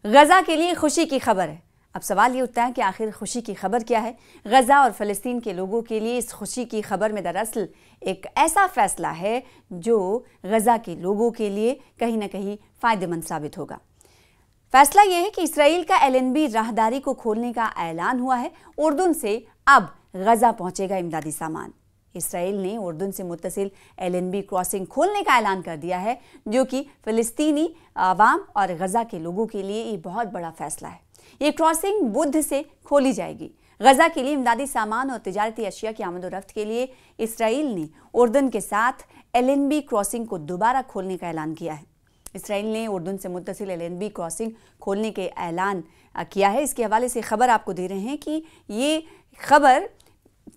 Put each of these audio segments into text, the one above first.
गजा के लिए खुशी की खबर है। अब सवाल ये उठता है कि आखिर खुशी की खबर क्या है। गजा और फ़लस्तीन के लोगों के लिए इस खुशी की खबर में दरअसल एक ऐसा फैसला है जो गजा के लोगों के लिए कहीं ना कहीं फ़ायदेमंद साबित होगा। फैसला यह है कि इसराइल का LNB राहदारी को खोलने का ऐलान हुआ है। उर्दून से अब गजा पहुंचेगा इमदादी सामान। इसराइल ने उर्दून से मुत्तसिल LNB क्रॉसिंग खोलने का ऐलान कर दिया है, जो कि फ़लस्तीनी आवाम और गजा के लोगों के लिए ये बहुत बड़ा फैसला है। ये क्रॉसिंग बुध से खोली जाएगी। गजा के लिए इमदादी सामान और तिजारती अशिया की आमद-ओ-रफ्त के लिए इसराइल ने उर्दून के साथ LNB क्रॉसिंग को दोबारा खोलने का ऐलान किया है। इसराइल ने उर्दून से मुत्तसिल LNB क्रॉसिंग खोलने के ऐलान किया है। इसके हवाले से खबर आपको दे रहे हैं कि ये खबर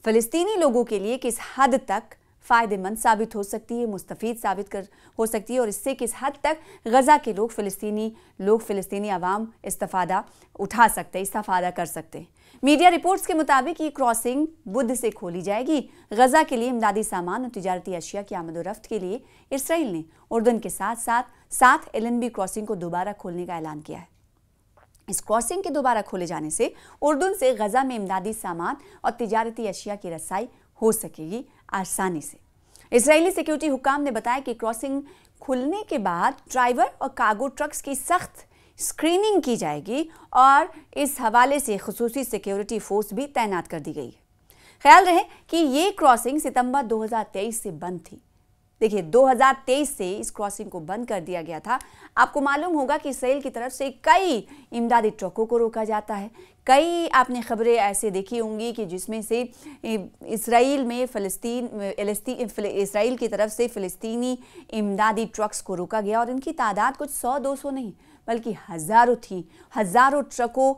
फ़लस्तीनी लोगों के लिए किस हद तक फ़ायदेमंद साबित हो सकती है, मुस्तफ़ीद साबित हो सकती है और इससे किस हद तक गजा के लोग फ़लस्तीनी आवाम इस्तिफ़ादा उठा सकते हैं, इस्तिफ़ादा कर सकते हैं। मीडिया रिपोर्ट्स के मुताबिक ये क्रॉसिंग बुध से खोली जाएगी। गजा के लिए इमदादी सामान और तिजारती अशिया की आमद-ओ-रफ्त के लिए इसराइल ने उर्दून के साथ LNB क्रॉसिंग को दोबारा खोलने का ऐलान किया है। इस क्रॉसिंग के दोबारा खोले जाने से उर्दून से गजा में इमदादी सामान और तिजारती अशिया की रसाई हो सकेगी आसानी से। इजरायली सिक्योरिटी हुक्काम ने बताया कि क्रॉसिंग खुलने के बाद ड्राइवर और कार्गो ट्रक्स की सख्त स्क्रीनिंग की जाएगी और इस हवाले से खुसूसी सिक्योरिटी फोर्स भी तैनात कर दी गई है। ख्याल रहे कि ये क्रॉसिंग सितंबर 2023 से बंद थी। देखिए, 2023 से इस क्रॉसिंग को बंद कर दिया गया था। आपको मालूम होगा कि इसराइल की तरफ से कई इमदादी ट्रकों को रोका जाता है। कई आपने खबरें ऐसे देखी होंगी कि जिसमें से इसराइल की तरफ से फ़लस्तीनी इमदादी ट्रक्स को रोका गया और इनकी तादाद कुछ 100-200 नहीं बल्कि हज़ारों थी। हज़ारों ट्रकों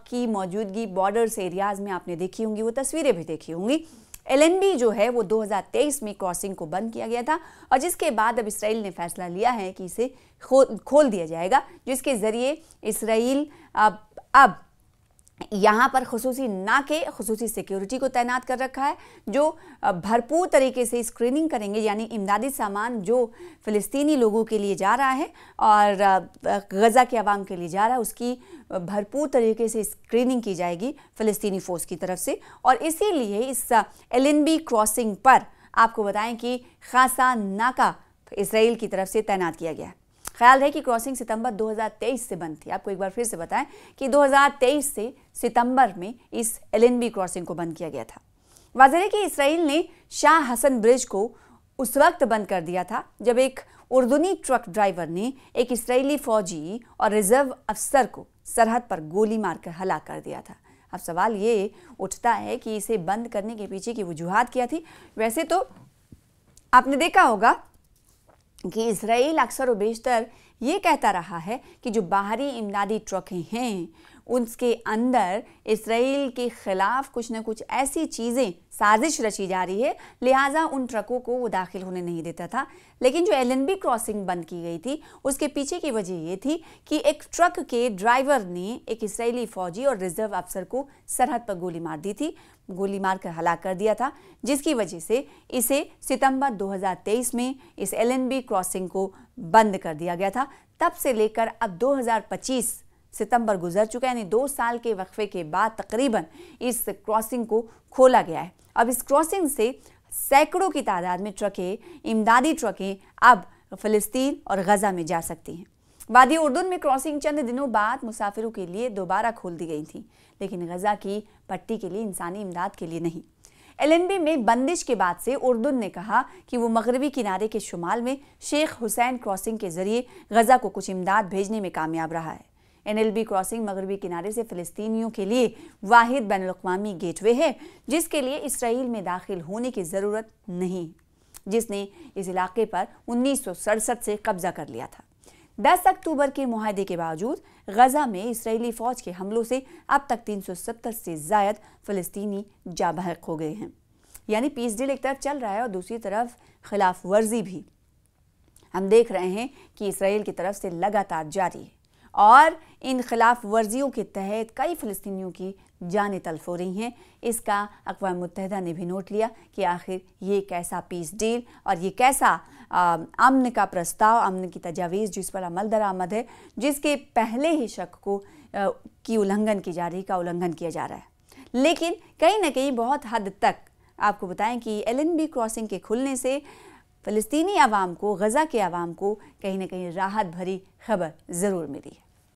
की मौजूदगी बॉर्डर्स एरियाज़ में आपने देखी होंगी, वो तस्वीरें भी देखी होंगी। LNB जो है वो 2023 में क्रॉसिंग को बंद किया गया था और जिसके बाद अब इसराइल ने फैसला लिया है कि इसे खोल दिया जाएगा, जिसके ज़रिए इसराइल अब यहाँ पर खुसूसी सिक्योरिटी को तैनात कर रखा है, जो भरपूर तरीके से स्क्रीनिंग करेंगे। यानी इमदादी सामान जो फ़लस्तीनी लोगों के लिए जा रहा है और गजा के अवाम के लिए जा रहा है, उसकी भरपूर तरीके से स्क्रीनिंग की जाएगी फ़लस्तीनी फ़ोर्स की तरफ से। और इसीलिए इस LNB क्रॉसिंग पर आपको बताएं कि खासा नाका इसराइल की तरफ से तैनात किया गया है। ख्याल है कि क्रॉसिंग सितंबर 2023 से बंद थी। आपको एक बार फिर से बताएं कि 2023 से सितंबर में इस LNB क्रॉसिंग को बंद किया गया था। वाज़ेह है कि इसराइल ने शाह हसन ब्रिज को उस वक्त बंद कर दिया था जब एक उर्दूनी ट्रक ड्राइवर ने एक इसराइली फ़ौजी और रिजर्व अफसर को सरहद पर गोली मारकर हलाक कर दिया था। अब सवाल ये उठता है कि इसे बंद करने के पीछे की वजूहात क्या थी। वैसे तो आपने देखा होगा कि इसराइल अक्सर व बेशतर ये कहता रहा है कि जो बाहरी इमदादी ट्रकें हैं उसके अंदर इसराइल के ख़िलाफ़ कुछ न कुछ ऐसी चीज़ें साजिश रची जा रही है, लिहाजा उन ट्रकों को वो दाखिल होने नहीं देता था। लेकिन जो LNB क्रॉसिंग बंद की गई थी उसके पीछे की वजह ये थी कि एक ट्रक के ड्राइवर ने एक इसराइली फ़ौजी और रिजर्व अफसर को सरहद पर गोली मार दी थी, गोली मारकर हलाक कर दिया था, जिसकी वजह से इसे सितंबर 2023 में इस LNB क्रॉसिंग को बंद कर दिया गया था। तब से लेकर अब 2025 सितंबर गुजर चुका है, यानी 2 साल के वक्फे के बाद तकरीबन इस क्रॉसिंग को खोला गया है। अब इस क्रॉसिंग से सैकड़ों की तादाद में इमदादी ट्रकें अब फ़लस्तीन और गजा में जा सकती हैं। वादी उर्दून में क्रॉसिंग चंद दिनों बाद मुसाफिरों के लिए दोबारा खोल दी गई थी, लेकिन गजा की पट्टी के लिए, इंसानी इमदाद के लिए नहीं। LNB में बंदिश के बाद से उर्दून ने कहा कि वो मगरबी किनारे के शुमाल में शेख हुसैन क्रॉसिंग के जरिए गजा को कुछ इमदाद भेजने में कामयाब रहा है। LNB क्रॉसिंग मगरबी किनारे से फ़लस्तीनियों के लिए वाहिद बैनुल-अक़वामी गेटवे है, जिसके लिए इसराइल में दाखिल होने की ज़रूरत नहीं, जिसने इस इलाके पर 1967 से कब्जा कर लिया था। 10 अक्टूबर के मुआहदे के बावजूद गजा में इसराइली फ़ौज के हमलों से अब तक 370 से ज़ायद फ़लस्तीनी जा बहक हो गए हैं। यानी पीस डील एक तरफ चल रहा है और दूसरी तरफ खिलाफ वर्जी भी हम देख रहे हैं कि इसराइल की तरफ से लगातार जारी है और इन खिलाफ वर्जियों के तहत कई फ़लस्तीनियों की जानें तल्फ हो रही हैं। इसका अक़वाम मुत्तहिदा ने भी नोट लिया कि आखिर ये कैसा पीस डील और ये कैसा अमन का प्रस्ताव, अमन की तजावीज़ जिस पर अमल दरामद है, जिसके पहले ही शक को की उल्लंघन की जा रही का उल्लंघन किया जा रहा है। लेकिन कहीं ना कहीं बहुत हद तक आपको बताएं कि एलएनबी क्रॉसिंग के खुलने से फ़लस्तीनी आवाम को, गज़ा के आवाम को कहीं ना कहीं राहत भरी खबर ज़रूर मिली है।